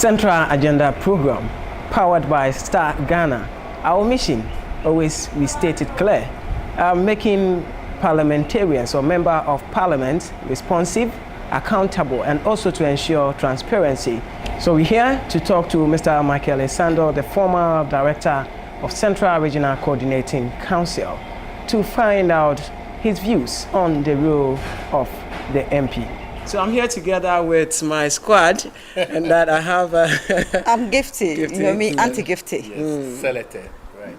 Central Agenda Program, powered by Star Ghana. Our mission, always we state it clear, making parliamentarians or member of parliament responsive, accountable, and also to ensure transparency. So we're here to talk to Mr. Michael Essandoh, the former director of Central Regional Coordinating Council, to find out his views on the role of the MP. So I'm here together with my squad, and that I have. I'm gifted. You know me, anti-gifted. Yes, selected, right.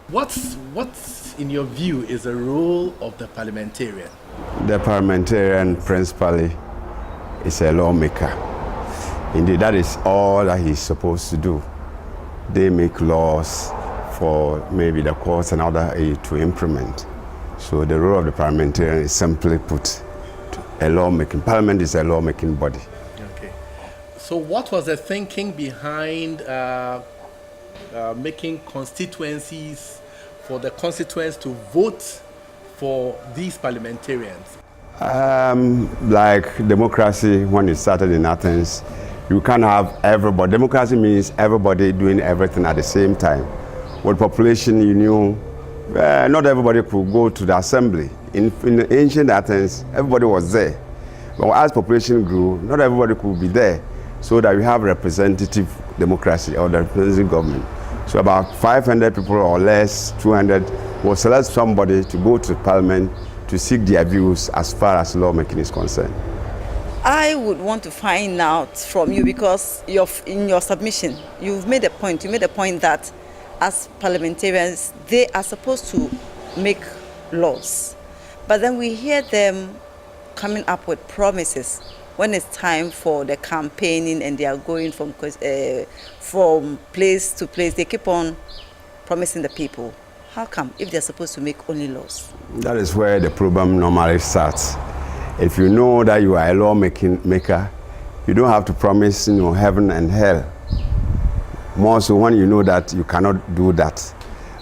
What's in your view is the role of the parliamentarian? The parliamentarian principally is a lawmaker. Indeed, that is all that he's supposed to do. They make laws for maybe the courts and other aid to implement. So the role of the parliamentarian is simply put a lawmaking. Parliament is a lawmaking body. Okay. So what was the thinking behind making constituencies for the constituents to vote for these parliamentarians? Like democracy, when it started in Athens, you can't have everybody. Democracy means everybody doing everything at the same time. With population, you knew not everybody could go to the assembly. In ancient Athens, everybody was there. But as population grew, not everybody could be there, so that we have representative democracy or the representative government. So about 500 people or less, 200, will select somebody to go to parliament to seek their views as far as lawmaking is concerned. I would want to find out from you, because in your submission, you've made a point. You made a point that as parliamentarians, they are supposed to make laws. But then we hear them coming up with promises when it's time for the campaigning and they are going from place to place. They keep on promising the people. How come if they're supposed to make only laws? That is where the problem normally starts. If you know that you are a lawmaker, you don't have to promise heaven and hell. More so when you know that you cannot do that.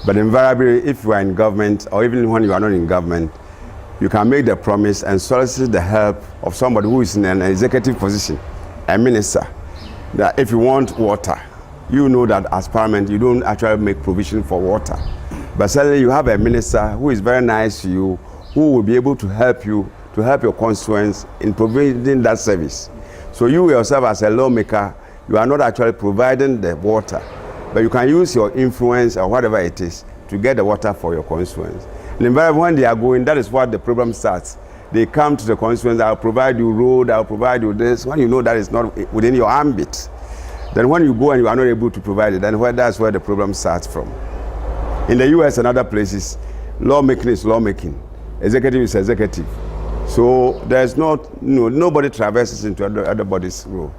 But invariably, if you are in government, or even when you are not in government, you can make the promise and solicit the help of somebody who is in an executive position, a minister, that if you want water, you know that as parliament, you don't actually make provision for water. But suddenly you have a minister who is very nice to you, who will be able to help you, to help your constituents in providing that service. So you yourself as a lawmaker, you are not actually providing the water, but you can use your influence or whatever it is to get the water for your constituents. And invariably, when they are going, that is what the problem starts. They come to the constituents, I'll provide you road, I'll provide you this. When you know that is not within your ambit, then when you go and you are not able to provide it, then that's where the problem starts from. In the US and other places, lawmaking is lawmaking, executive is executive. So there's nobody traverses into other body's role.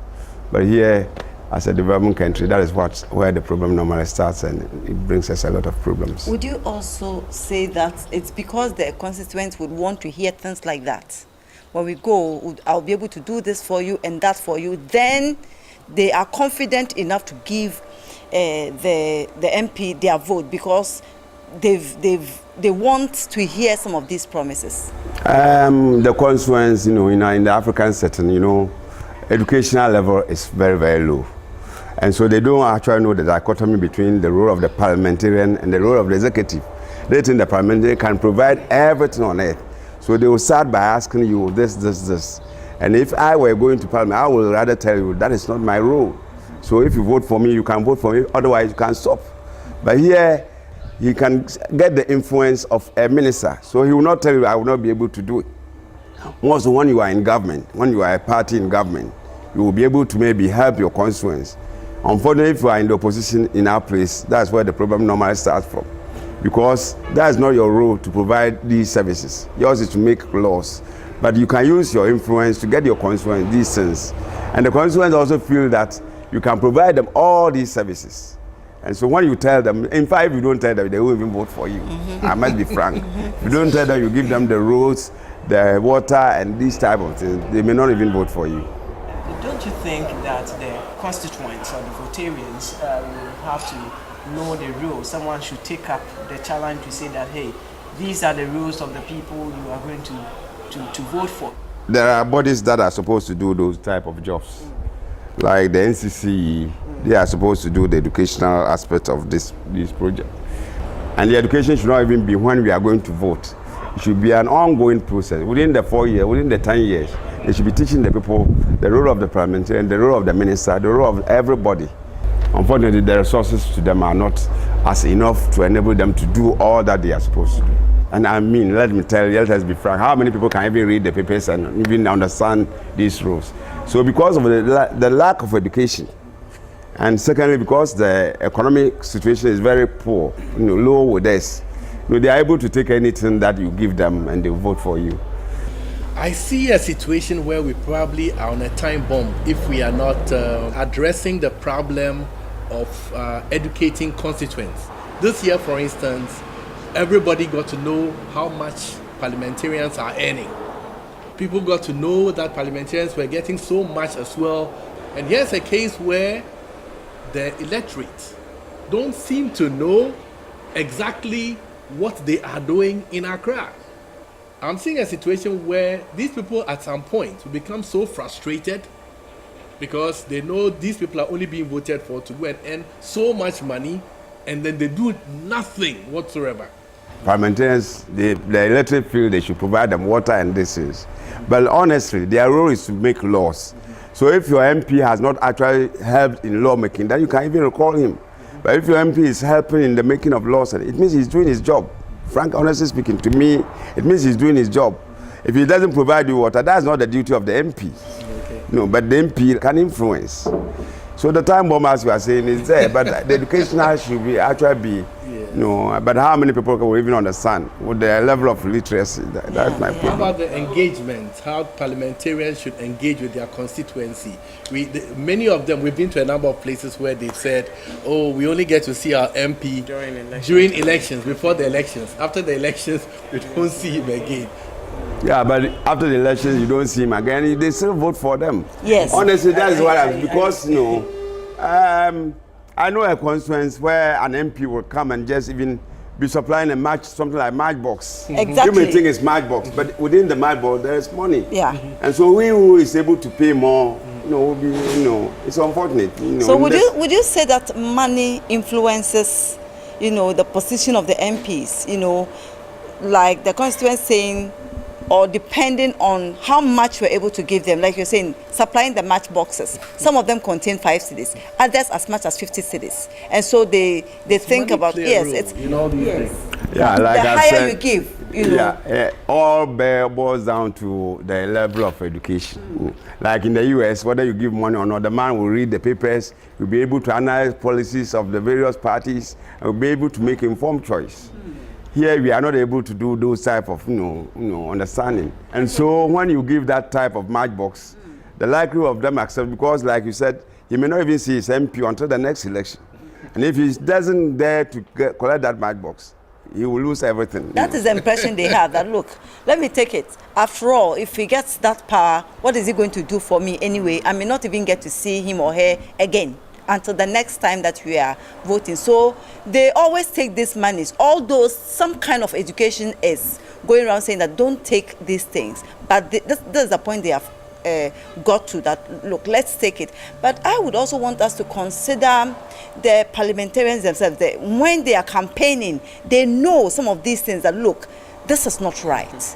But here, as a developing country, that is where the problem normally starts, and it brings us a lot of problems. Would you also say that it's because the constituents would want to hear things like that? When we go, I'll be able to do this for you and that for you, then they are confident enough to give the MP their vote, because they want to hear some of these promises? The constituents, in the African setting, educational level is very, very low. And so they don't actually know the dichotomy between the role of the parliamentarian and the role of the executive. They think the parliamentarian can provide everything on earth. So they will start by asking you this. And if I were going to parliament, I would rather tell you that is not my role. So if you vote for me, you can vote for me, otherwise you can stop. But here, he can get the influence of a minister. So he will not tell you, I will not be able to do it. Also, when you are in government, when you are a party in government, you will be able to maybe help your constituents. Unfortunately, if you are in the opposition in our place, that's where the problem normally starts from. Because that is not your role to provide these services. Yours is to make laws. But you can use your influence to get your constituents these things. And the constituents also feel that you can provide them all these services. And so when you tell them, in fact, if you don't tell them, they won't even vote for you. I must be frank. If you don't tell them, you give them the roads, the water, and these type of things, they may not even vote for you. Don't you think that the constituents or the votarians will have to know the rules? Someone should take up the challenge to say that, hey, these are the rules of the people you are going to vote for. There are bodies that are supposed to do those type of jobs. like the NCC, they are supposed to do the educational aspect of this project. And the education should not even be when we are going to vote. It should be an ongoing process. Within the 4 years, within the 10 years, they should be teaching the people the role of the parliamentarian, the role of the minister, the role of everybody. Unfortunately, the resources to them are not as enough to enable them to do all that they are supposed to do. And I mean, let us be frank, how many people can even read the papers and even understand these rules? So because of the lack of education, and secondly, because the economic situation is very poor, low with us, they are able to take anything that you give them and they will vote for you. I see a situation where we probably are on a time bomb if we are not addressing the problem of educating constituents. This year, for instance, everybody got to know how much parliamentarians are earning. People got to know that parliamentarians were getting so much as well. And here's a case where the electorate don't seem to know exactly what they are doing in Accra. I'm seeing a situation where these people at some point will become so frustrated because they know these people are only being voted for to go and earn so much money, and then they do nothing whatsoever. Parliamentarians, the electorate feel they should provide them water and this is. But honestly, their role is to make laws. So if your MP has not actually helped in lawmaking, then you can even recall him. But if your MP is helping in the making of laws, it means he's doing his job. Frank, honestly speaking, to me, it means he's doing his job. If he doesn't provide you water, that's not the duty of the MP. Okay. No, but the MP can influence. So the time bomb, as you are saying, is there, but the educational should be but how many people will even understand with the level of literacy? That's my problem. How about the engagement? How parliamentarians should engage with their constituency? Many of them, we've been to a number of places where they've said, oh, we only get to see our MP during elections, before the elections. After the elections, we don't see him again. Yeah, but after the elections, you don't see him again. They still vote for them. Yes. Honestly, that is what because I know a constituency where an MP will come and just even be supplying something like matchbox. Exactly. You may think it's matchbox, but within the matchbox there is money. Yeah. And so we who is able to pay more, will be, it's unfortunate. So would you say that money influences, the position of the MPs? Like the constituents saying, or depending on how much we're able to give them, like you're saying, supplying the match boxes. Some of them contain 5 cedis, others as much as 50 cedis. And so they think about, yes, it's, yeah, like the higher you give, Yeah, all boils down to the level of education. Like in the US, whether you give money or not, the man will read the papers, will be able to analyze policies of the various parties, and will be able to make informed choice. Here we are not able to do those type of understanding, and so when you give that type of matchbox, the likelihood of them accept, because like you said, he may not even see his MP until the next election, and if he doesn't dare to collect that matchbox, he will lose everything. That is the impression they have, that look, let me take it. After all, if he gets that power, what is he going to do for me anyway? I may not even get to see him or her again until the next time that we are voting. So they always take these monies, although some kind of education is going around saying that don't take these things. But this is the point they have got to, that, look, let's take it. But I would also want us to consider the parliamentarians themselves. When they are campaigning, they know some of these things that, look, this is not right.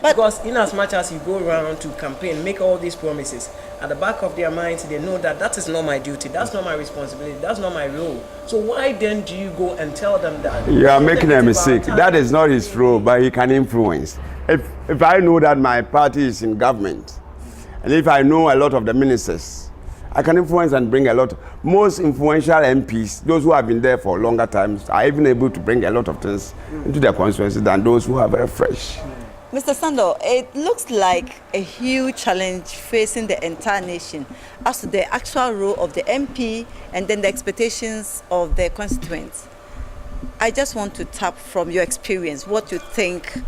But because in as much as you go around to campaign, make all these promises, at the back of their minds, they know that that is not my duty, that's not my responsibility, that's not my role. So why then do you go and tell them that? You are making a mistake. That is not his role, but he can influence. If I know that my party is in government, and if I know a lot of the ministers, I can influence and bring a lot. Most influential MPs, those who have been there for longer times, are even able to bring a lot of things into their constituency than those who are very fresh. Mr. Essandoh, it looks like a huge challenge facing the entire nation as to the actual role of the MP and then the expectations of the constituents. I just want to tap from your experience what you think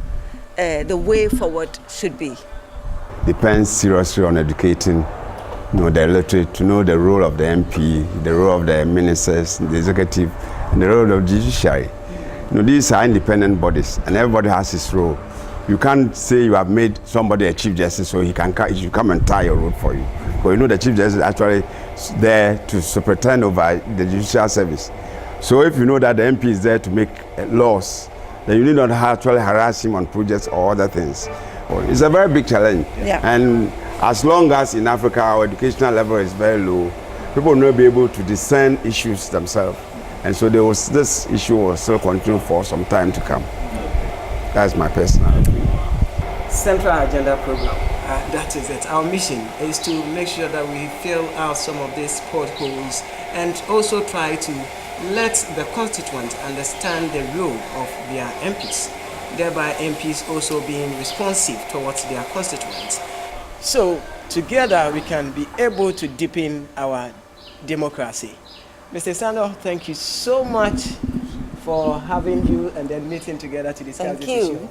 the way forward should be. Depends seriously on educating the electorate to know the role of the MP, the role of the ministers, the executive, and the role of the judiciary. These are independent bodies, and everybody has his role. You can't say you have made somebody a chief justice so he should come and tie your road for you. But the chief justice actually there to superintend over the judicial service. So if you know that the MP is there to make laws, then you need not actually harass him on projects or other things. It's a very big challenge. Yeah. And as long as in Africa our educational level is very low, people will not be able to discern issues themselves. And so this issue will still continue for some time to come. That's my personal opinion. Central Agenda Program. That is it. Our mission is to make sure that we fill out some of these potholes and also try to let the constituents understand the role of their MPs, thereby MPs also being responsive towards their constituents. So together we can be able to deepen our democracy. Mr. Essandoh, thank you so much for having you and then meeting together to discuss this issue.